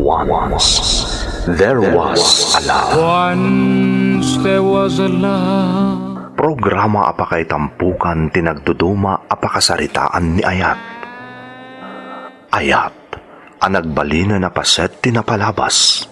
Once there was a love. Once there was a love. Programa apakay tampukan tinagduduma apakasaritaan ni Ayat. Ayat, ang nagbalina na paset tinapalabas.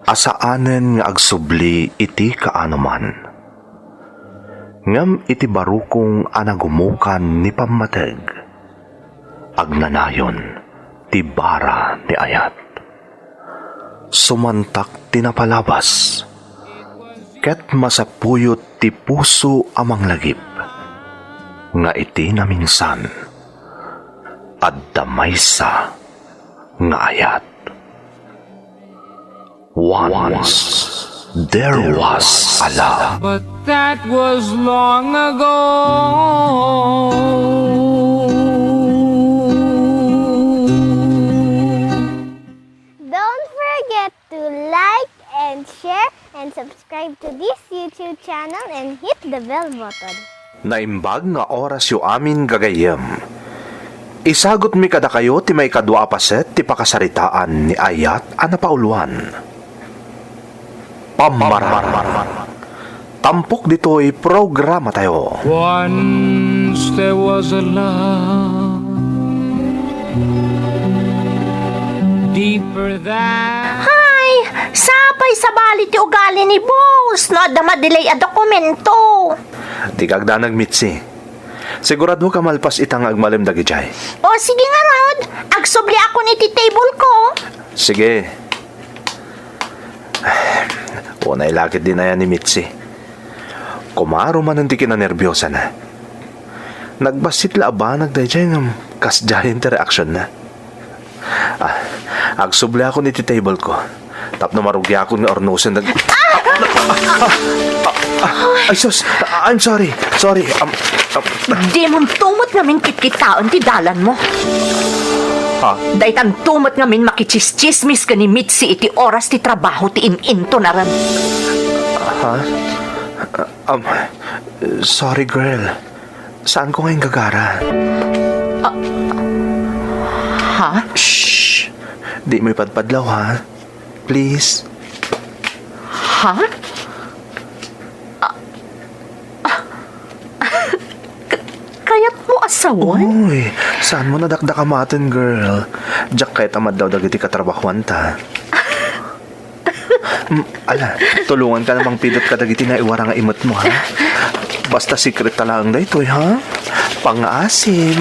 Asaanen nga agsubli iti kaanuman. Ngam iti barukong anagumukan ni pammateg. Agnanayon ti bara ni Ayat. Sumantak tinapalabas. Ket masapuyot ti puso amang lagip. Nga iti na minsan. At damaysa nga Ayat. Once there was a love. But that was long ago. Don't forget to like and share and subscribe to this YouTube channel and hit the bell button. Naimbag nga oras yu amin gagayem. Isagot mi kada kayo ti may kadwa paset ti pakasaritaan ni Ayat a napauluan. Pammarang. Tampok dito'y programa tayo. Once there was a love deeper than. Ay, sapay sa balit ti ugali ni boss. No, ada madelay a dokumento. Di kagda nagmitsi. Sigurado ka malpas itang agmalim dagi jay. O sige nga Rod, agsubli ako ni ti table ko. Sige. Unay lakit din na yan ni Mitzi. Kumaro man hindi kinanerbiyosa na. Nagbasit laaba nagdayjay ng kasjahin ti reaksyon na. Agsubli ako ni ti table ko. Tapno marugi ako ni ornosen nag... Ay sus, I'm sorry. Sorry. Di mong tumot ngamin kitkitaon ti dalan mo. Day tan tumot ngamin makichischismis ka ni Mitzi iti oras ti trabaho ti in-into na rin. Sorry girl. Saan ko ngayon gagara? Shh. Di mo ipadpadlaw ha. Please. Ha? Kayat mo asawan? Uy, saan mo nadakdakamatin, girl? Diyak kahit amad daw dagiti katrabahuan ta. Ala, tulungan ka namang pidot ka dagiti na iwara nga imot mo, ha? Basta secret talang da ito'y, ha? Pang-asim.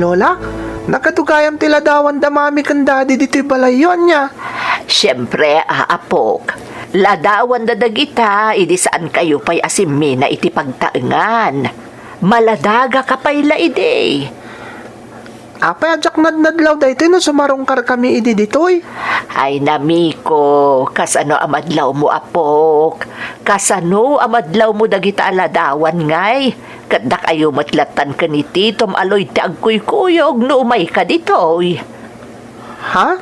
Lola, nakatugayam tila dawan damami kan daddy dito'y balayon niya. Siyempre, aapok. Ladawan da dagita, idi saan kayo pa'y asimi na iti pagtaengan. Maladaga ka pa'y laide. Apay adyak nadnadlaw daytoy no sumarong kar kami idi ditoy. Ay namiko, kasano amadlaw mo apok. Kasano amadlaw mo dagita aladawan ngay. Kadda kayo matlatan ka ni titom aloy ti agkuy-kuyog no umay ka ditoy. Ha?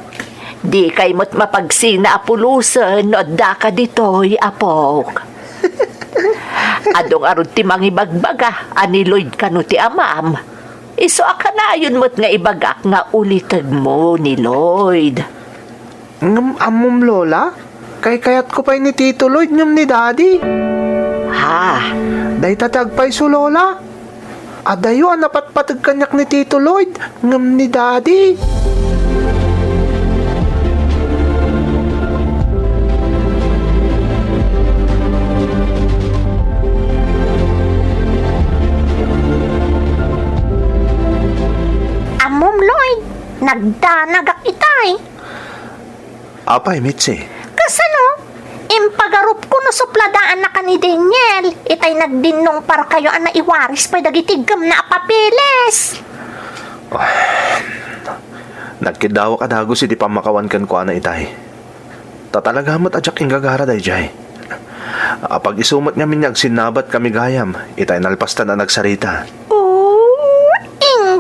Di kay mo't mapagsina apulusan no da ka ditoy apok. Adong arod ti mangibagbaga aniloyd ka no ti amam. Iso akanayon mo't nga ibagak nga ulitag mo ni Lloyd. Ngam amom lola? Kayat ko pa'y ni Tito Lloyd ngam ni Daddy. Ha? Day tatagpay su lola. Adayo napatpatag kanyak ni Tito Lloyd ngam ni Daddy. Amom Lloyd, nagdanagak itay. Apay, Mitzi. Kasano? Impagarup ko na supladaan na ka ni Daniel. Itay nagdinong para kayo ang naiwaris pa'y dagitigam na apapiles. Nagkidawa ka dago si di pamakawan kan ko ana itay. Tatalagamat adyak ingagara day jay. Apag isumat nga minyag sinabat kami gayam, itay nalpastan na nagsarita.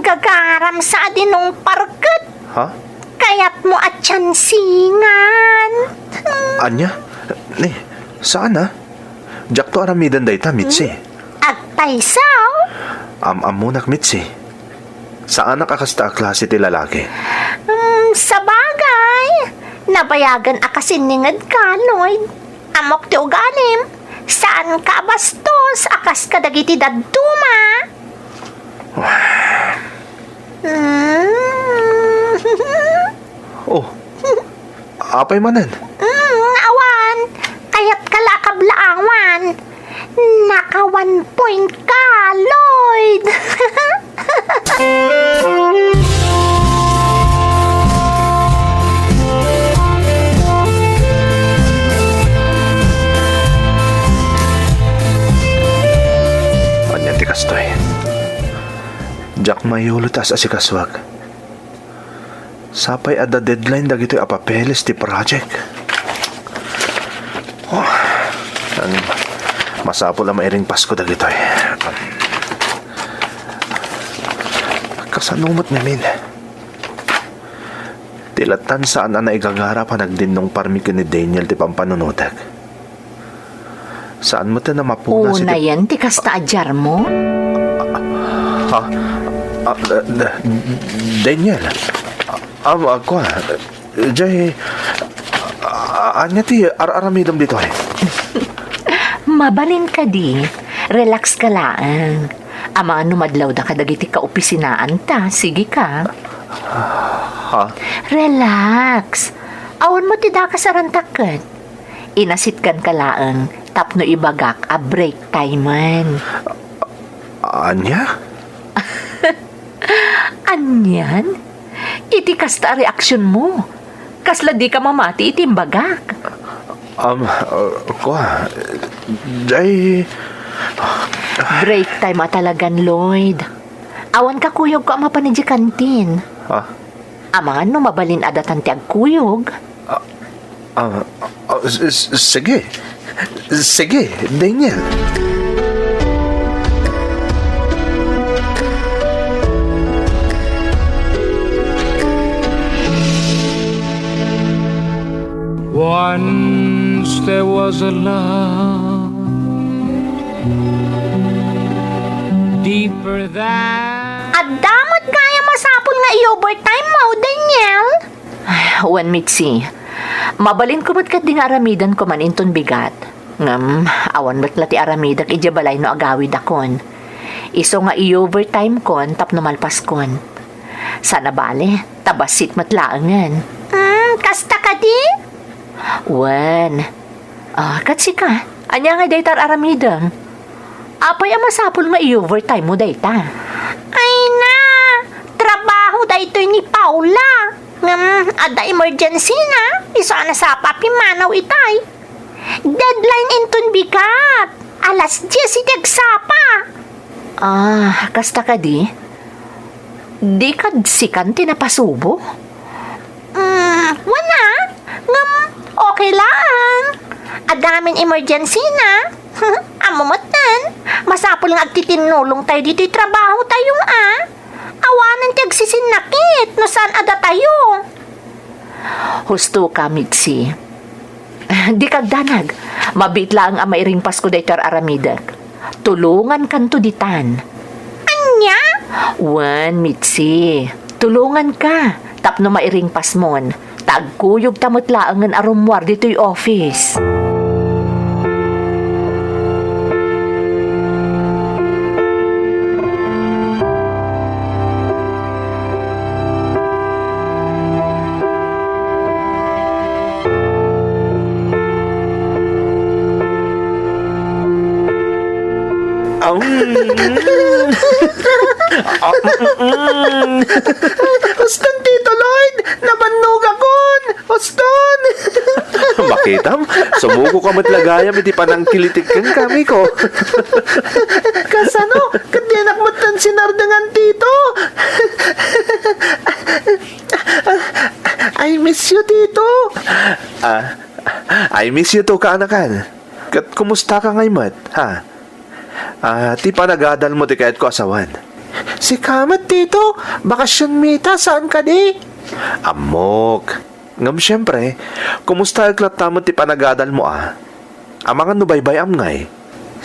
Gagaram sa adinong parket. Ha? Kayat mo at tsansingan. Anya? Ni, saan na? Jak to aramidan dayta, Mitzi. Agtay sao? Amunak, Mitzi. Saan nakakasta klase ti lalaki? Sa bagay. Nabayagan akasin ningad ka, Lloyd. Amok ti uganim. Saan ka bastos? Akas ka dagiti daduma. Oh, apay manan. Awan. Kaya't kalakablaawan. Naka 1 point ka, Lloyd. Anya ti kastoy. Jak mayulutas asikaswag. Sapay ada deadline dagitoy apapeles ti project. Oh, masapol ang mairing Pasko dagitoy. Kasanumot namin. Tilatan saan na igagara pa nagdinong parmi ni Daniel ti pampanunotag. Saan mo ta na mapuna Una yan, ti kasta adyar mo? Ha? Daniel? Ako Jay, anya ti aramidam dito eh. Mabalin ka di. Relax ka lang. Ama numadlaw da ka dagiti kaopisinaan ta. Sige ka. Ha? Relax. Awan mo ti da ka sa rantakan. Inasitkan ka laang. Tapno ibagak a break time man. Anya? Anyan? Iti kasta reaksyon mo. Kasla di ka mamati itimbagak. Jay... Break time talagan, Lloyd. Awan ka kuyog ko ama pa ni kantin. Ha? Aman no mabalin adatan ti agkuyog. Sige. Sige, Daniel. Once there was a love deeper than At damot kaya masapol nga i-overtime mo, Daniel. Wan mitsi. Mabalin ko kat di nga aramidan ko man inton bigat. Ngam, awan ba't lati aramidak ijabalay no agawid akon. Iso nga i-overtime kon tapno malpas kon. Sana bale, tabasit matlaangan. Kasta ka di? Wan. Katsi ka. Anya nga daytar aramidang. Apay ang masapol nga i-overtime mo dayta. Ay na! Trabaho daytoy ni Paula. Ada emergency na. Isa na sa papimanaw itay. Deadline inton bigat. Alas 10 itiagsapa. Kasta ka di? Di kad sikan tinapasubo? Wala. Okay lang. Adamin emergency na. Amumatan. Masapol nga agtitinulong tayo dito'y trabaho tayong awanan tiyag sisinakit. No saan ada tayo? Husto ka, Mitzi. Di kagdanag. Mabit lang ang mairing Pasko daytar aramidag. Tulungan kanto ditan. Anya? Wan, Mitzi. Tulungan ka. Tapno mairing pasmon. Tagkuyog tamot laangan arumwar dito'y office. Huston, Tito Lloyd! Nabannog akon! Huston! Makitam, sumuko ka matlagayam, iti panang kilitikin kami ko. Kasano? Kadianak mo tan sinardangan, Tito! I miss you, Tito! I miss you too, kaanakan. Kumusta ka ngayon, ha? Ti panagadal mo ti kahit ko asawan. Si Kamat, Tito. Bakasyon mita, saan ka di? Amok. Ngam siyempre, kumusta aglatamot ti panagadal mo Amangan no baybay ngay.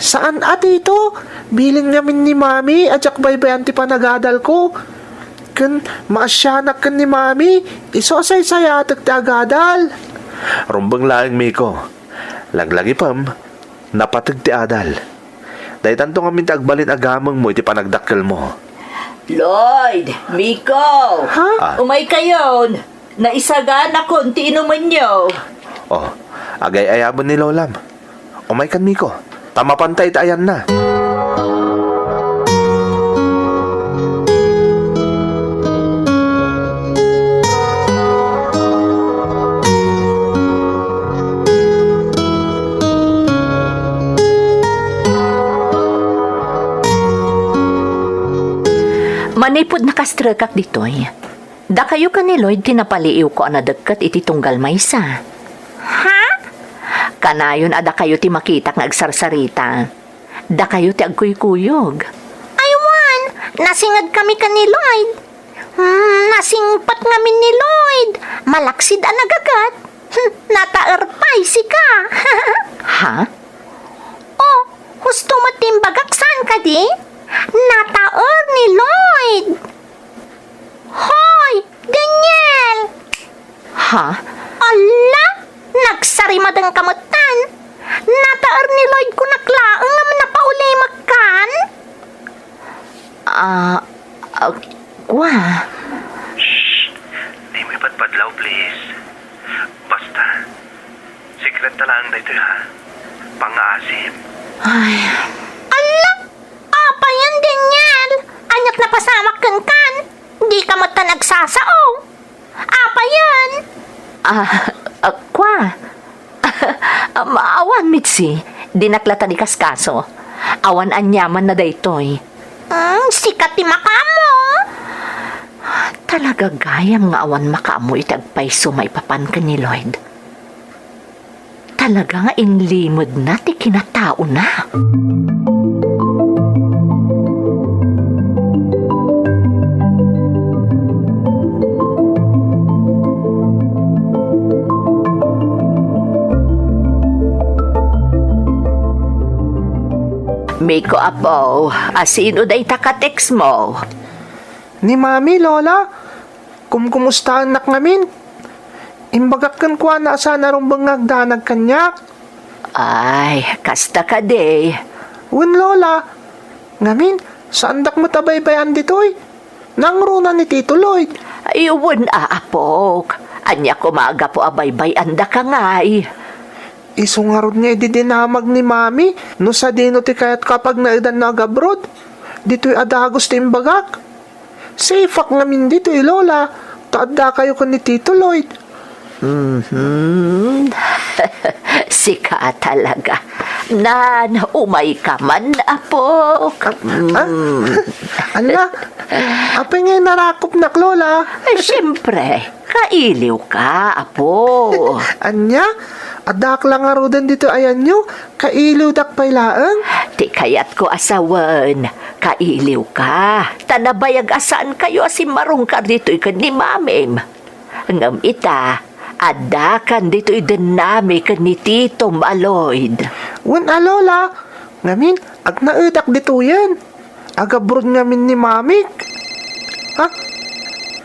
Saan ito? Bilin namin ni Mami, adyak baybayan ti panagadal ko. Kan maasyanak kan ni Mami, isosay-say atak ti agadal. Rumbang laing Miko. Laglagi pam, napatag ti adal. Dahil tanto nga agbalin agamang mo iti panagdakkel mo. Lloyd, Miko, Ha? umay kayon. Naisaga na konti inuman nyo. Oh, agay-ayabon ni Lolam. Umay kan Miko, tamapantay tayan na. Manipod nakastrekak ditoy. Da kayo ka ni Lloyd tinapaliiw ko na dagkat iti tunggal maysa. Ha? Kanayon ada kayo ti makitak nga agsarsarita. Da kayo ti agkuykuyog. Aywan! Nasingad kami ka ni Lloyd. Nasingpat ngamin ni Lloyd. Malaksid ang nagagat. Nataerpay si ka. Ha? Oh, gusto mo timbagaksan ka di? Nataer ni Lloyd. Hoy, Daniel! Ha? Ala, nagsarimadang kamutan. Nataer ni Lloyd ko naklaang naman napauli magkan. Kwa? Shh! Di mo ipadpadlaw, please. Basta, secret na lang dito Pang-aasim. Ay. Ala, apa yan, Daniel? Anyak na pasamak kan. Di ka mata nagsasao. Apa yan? Kwa? Maawan, Mitzi. Dinaklatan ni Kaskaso. Awan anyaman na daytoy. Sikat ti makamo. Talaga gayam nga awan makamo itagpayso maipapan ka ni Lloyd. Talaga nga inlimod na ti kinatao na. Miko apo, asino day takatex mo? Ni Mami, Lola, kumusta anak ngamin? Imbagak kan kwa na sana rumbang nagdanag kanyak. Ay, kasta ka day. Wen Lola, ngamin, saan dak mo tabaybayan ditoy? Nangruna ni Tito Lloyd. Iwan apok. Anya ko maaga po abaybay anda ka ngay. Isungarod niya ididinamag ni Mami, no sa dino ti kayat kapag naidan na agabrod. Dito'y adagos ti imbagak. Safeak ngamin dito'y Lola, taadda kayo ko ni Tito Lloyd. Sika talaga. Umay ka man, apok. Ala, apay ngay narakop nak Lola. Siyempre, kailiw ka, apo. Anya, adak lang arudan dito ayan nyo, kailiw dak pailaang. Ti kayat ko asawan, kailiw ka. Tanabayag asaan kayo asimarong ka dito ikan ni mamim. Ngam ita, adakan dito idenami kan ni Tito Lloyd. Wen Lola, ngamin, ag naudak dito yan. Agabrod ngamin ni Mamik. Ha?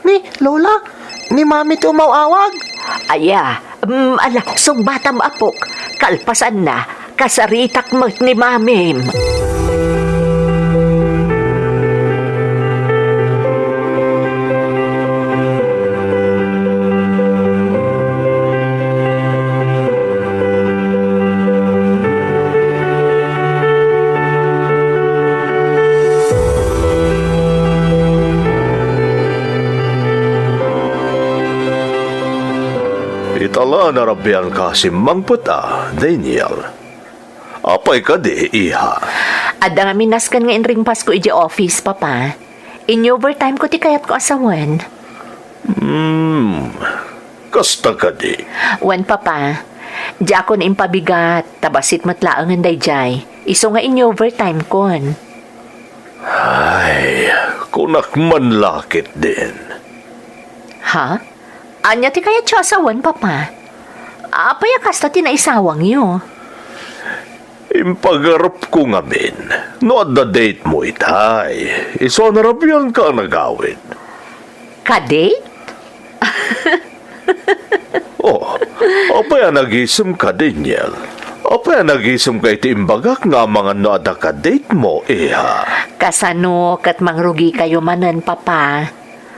Ni Lola, ni Mami ti umawawag. Aya, ala, song batam apok, kalpasan na, kasaritak mo ni mamim. Itala na rabian ka si Mang Puta, Daniel. Apay ka di, iha. Ada nga minaskan nga inring Pasko iji office, papa. In overtime ko ti kayat ko asawan. Kasta ka di. Wan, papa. Di ako na impabigat, tabasit matlaangan day jay. Iso nga in overtime kon. Ay, kunak man lakit din. Ha? Anya ti kaya tiyasawan, Papa? Apay kasta tinaisawang yo. Impagarap ko nga min, no at the date mo itay, iso narabyan ka nagawin. Kadate? Oh, apay nag-isum ka din yan. Apay nag-isum ka iti imbagak nga mga no at ka date mo, iha. Kasano kat mangrugi kayo manan, Papa?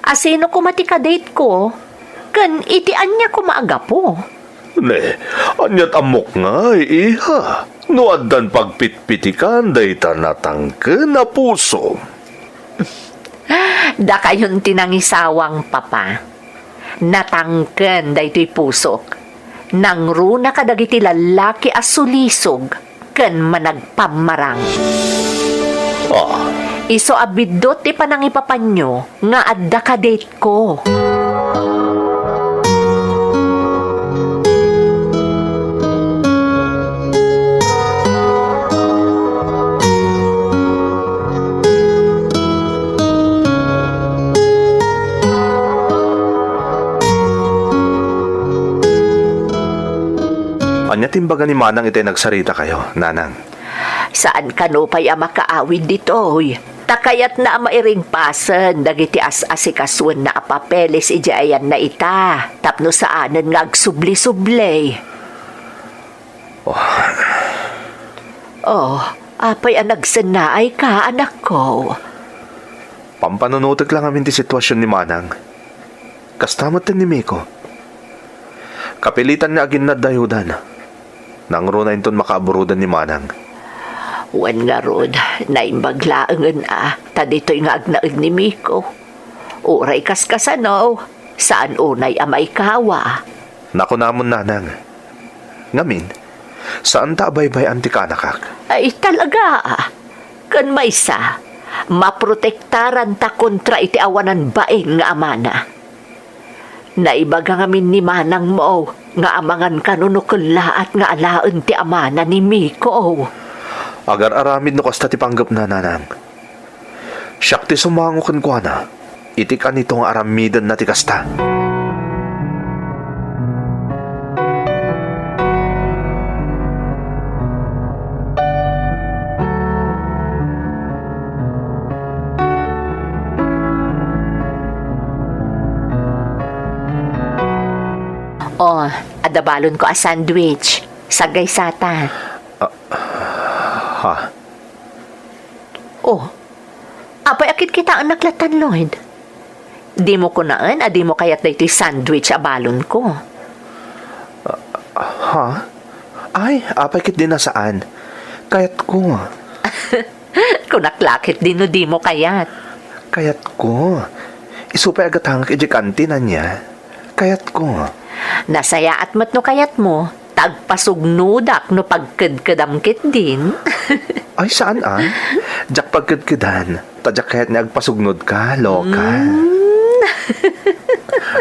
Asino ko mati kadate ko? Kan iti anya ko maaga po. Ne, anyat amok nga, iha. No adan pagpitpitikan, dayta natangke na puso. Da kayon tinangisawang, Papa. Natangken daytoy pusok. Nangruna kadagiti lalaki asulisog ken managpamarang. Ah, Iso abidot ti panangipapanyo nga adda ka date ko. anya timbaga ni Manang itay nagsarita kayo, Nanang. Saan ka no pa'y makaawid ditoy? Takayat na mairing pasen, dagiti as-asikaswan na apapeles ijayan na ita. Tapno saanan nga agsubli-sublay. Oh, apay ang nagsanaay ka, anak ko. Pampanunutik lang amin ti sitwasyon ni Manang. Kastamot ni Miko. Kapilitan niya agin na dayudan. Nangro na inton makaaburudan ni Manang. Wan nga rod, naimbaglaangan ta dito'y nga agnaag ni Miko. Uray kaskasano, saan unay amay kawa? Naku namon, Nanang. Ngamin, saan ta baybay antikanakak? Ay talaga, kan maysa, maprotektaran ta kontra iti awanan baeng nga amana. Naibaga ngamin ni Manang mo, nga amangan kanunukulaat nga alaan ti amana ni Miko. Agar aramid no kasta ti panggap na, Nanang. Siyak ti sumango kan kwa na, iti ka nitong aramidan na ti kasta. Oh, adabalon ko a sandwich. Sagay sata. Ha? Oh, apay akit kita ang naklatan, Lloyd. Di mo ko naan, di mo kayat na ito'y sandwich abalon ko. Ha? Ay, apay kit din na saan? Kayat ko. Kung naklakit din no, di mo kayat. Kayat ko. Isupay agat hangak ijikanti na niya. Kayat ko. Nasaya at mat no kayat mo, tagpasugnudak no pagkadkadamkit din. Ay, saan Jak pagkadkadan. Tadyak kayat niya agpasugnod ka, loka.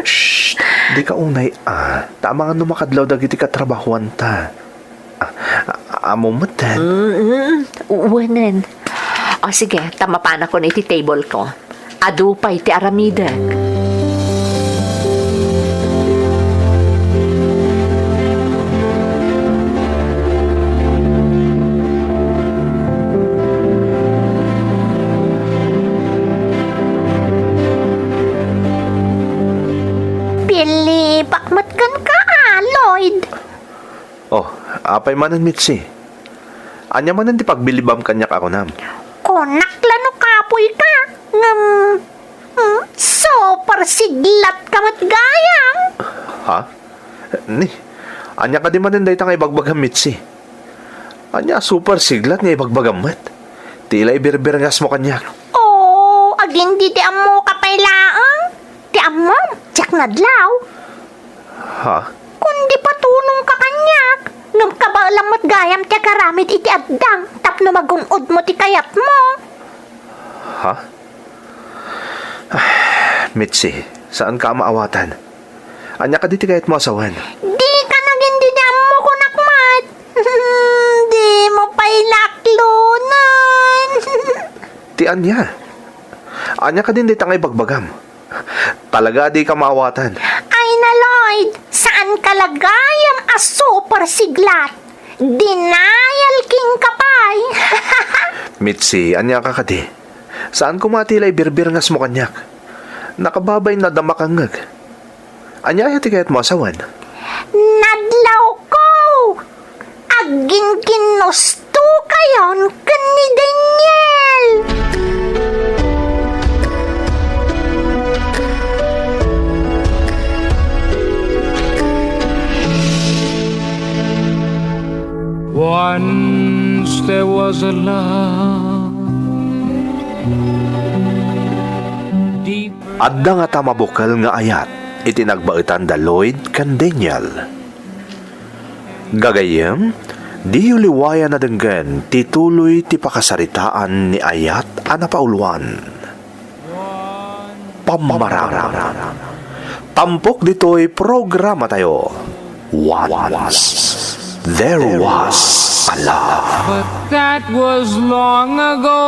Shh! Di ka unay, Tama nga numakadlaw dagiti katrabahuan ta. Amo mo din. Uwanan. O sige, tamapan ako na iti table ko. Adupay ti aramidak. Pili, pakmatkan ka Lloyd. Oh, apay manan mitsi. Anya manan ti pagbilibam kanyak ako nam. Konak lano kapoy ka. So, parsiglat ka matgayam. Ha? Ni, anya ka di manan dahi tang ibagbagam mitsi. Anya super siglat nga ibagbagam mat. Tila ibirbirangas mo kanyak. Oh, agin di amo kapailaang. Ti amo, tsak nadlaw. Ha? Kundi patunong ka kanyak. Nung kabalang matgayam ti karamid iti addang. Tapno magungod mo ti kayat mo. Ha? Mitzi, saan ka maawatan? Anya ka di ti kayat mo asawan. Di ka naging dinam mo ko nakmat. Di mo pailaklunan. Ti anya? Anya ka din di tangay bagbagam. Talaga di ka maawatan. Ay nalo talagayam a super siglat. Denial king kapay. Mitzi, anya ka kadi. Saan kumatilay birbir ngas mo kanyak? Nakababay na damakangag. Anya yati kayat mo asawan? Nadlaw ko. Agin kinusto kayon kan ni Daniel. Once there was a love deep. Adda nga tamabukal nga ayat, itinagbaitan da Lloyd kan Daniel. Gagayem, di uliwaya na denggan tituloy ti pakasaritaan ni ayat ana pauluan. Pammarang. Tampok dito'y programa tayo. Once there was a love. But that was long ago.